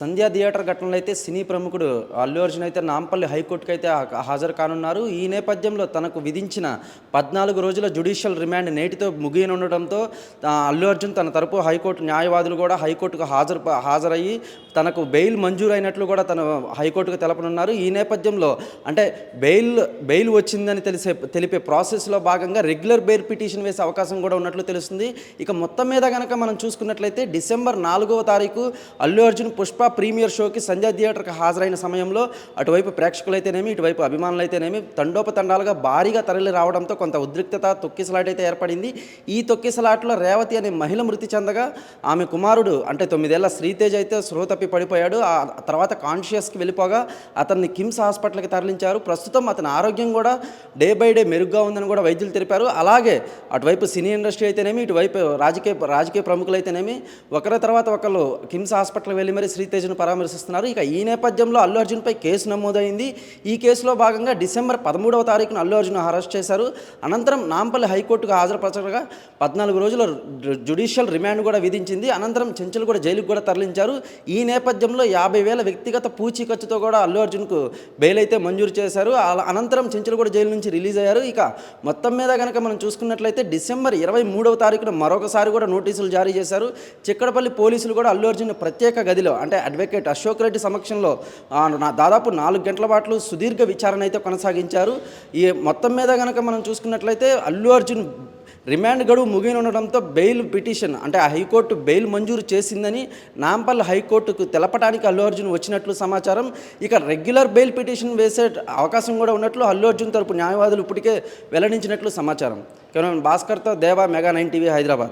సంధ్యా theatre ఘటనలో అయితే సినీ ప్రముఖుడు అల్లు అర్జున్ అయితే నాంపల్లి హైకోర్టుకు అయితే హాజరు కానున్నారు. ఈ నేపథ్యంలో తనకు విధించిన 14 రోజుల జ్యుడిషియల్ రిమాండ్ నేటితో ముగియనుండటంతో అల్లు అర్జున్ తన తరపు హైకోర్టు న్యాయవాదులు కూడా హైకోర్టుకు హాజరయ్యి తనకు బెయిల్ మంజూరైనట్లు కూడా తను హైకోర్టుకు తెలపనున్నారు. ఈ నేపథ్యంలో అంటే బెయిల్ వచ్చిందని తెలిపే ప్రాసెస్లో భాగంగా రెగ్యులర్ బెయిల్ పిటిషన్ వేసే అవకాశం కూడా ఉన్నట్లు తెలుస్తుంది. ఇక మొత్తం మీద కనుక మనం చూసుకున్నట్లయితే డిసెంబర్ 4వ తారీఖు అల్లు అర్జున్ పుష్ప ప్రీమియర్ షోకి సంధ్యా థియేటర్కి హాజరైన సమయంలో అటువైపు ప్రేక్షకులైతేనేమి ఇటువైపు అభిమానులైతేనేమి తండోపతండాలుగా భారీగా తరలి రావడంతో కొంత ఉద్రిక్తత తొక్కిసలాట అయితే ఏర్పడింది. ఈ తొక్కిసలాటలో రేవతి అనే మహిళ మృతి చెందగా ఆమె కుమారుడు అంటే 9 ఏళ్ల శ్రీతేజ్ అయితే స్పృహ తప్పి పడిపోయాడు. ఆ తర్వాత కాన్షియస్కి వెళ్ళిపోగా అతన్ని కిమ్స్ హాస్పిటల్కి తరలించారు. ప్రస్తుతం అతని ఆరోగ్యం కూడా డే బై డే మెరుగ్గా ఉందని కూడా వైద్యులు తెలిపారు. అలాగే అటువైపు సినీ ఇండస్ట్రీ అయితేనేమి ఇటువైపు రాజకీయ ప్రముఖులైతేనేమి ఒకరి తర్వాత ఒకరు కిమ్స్ హాస్పిటల్కి వెళ్ళి మరి శ్రీతేజ్ను పరామర్శిస్తున్నారు. ఇక ఈ నేపథ్యంలో అల్లు అర్జున్పై కేసు నమోదైంది. ఈ కేసులో భాగంగా డిసెంబర్ 13వ తారీఖున అల్లు అర్జున్ అరెస్ట్ చేశారు. అనంతరం నాంపల్లి హైకోర్టుకు హాజరుపరచగా 14 రోజుల జ్యుడిషియల్ రిమాండ్ కూడా విధించింది. అనంతరం చెంచులు కూడా జైలుకు కూడా తరలించారు. ఈ నేపథ్యంలో 50,000 వ్యక్తిగత పూచీకత్తుతో కూడా అల్లు అర్జున్కు బెయిల్ అయితే మంజూరు చేశారు. అనంతరం చెంచులు కూడా జైలు నుంచి రిలీజ్ అయ్యారు. ఇక మొత్తం మీద కనుక మనం చూసుకున్నట్లయితే డిసెంబర్ 23వ తారీఖున మరొకసారి కూడా నోటీసులు జారీ చేశారు. చిక్కడపల్లి పోలీసులు కూడా అల్లు అర్జున్ ప్రత్యేక గదిలో అంటే అడ్వకేట్ అశోక్ రెడ్డి సమక్షంలో దాదాపు 4 గంటల పాటు సుదీర్ఘ విచారణ అయితే కొనసాగించారు. ఈ మొత్తం మీద కనుక మనం చూసుకున్నట్లయితే అల్లు అర్జున్ రిమాండ్ గడువు ముగియనుండడంతో బెయిల్ పిటిషన్ అంటే ఆ హైకోర్టు బెయిల్ మంజూరు చేసిందని నాంపల్లి హైకోర్టుకు తెలపడానికి అల్లు అర్జున్ వచ్చినట్లు సమాచారం. ఇక రెగ్యులర్ బెయిల్ పిటిషన్ వేసే అవకాశం కూడా ఉన్నట్లు అల్లు అర్జున్ తరపు న్యాయవాదులు ఇప్పటికే వెల్లడించినట్లు సమాచారం. కేవలం భాస్కర్తో దేవా మెగా 9 టీవీ హైదరాబాద్.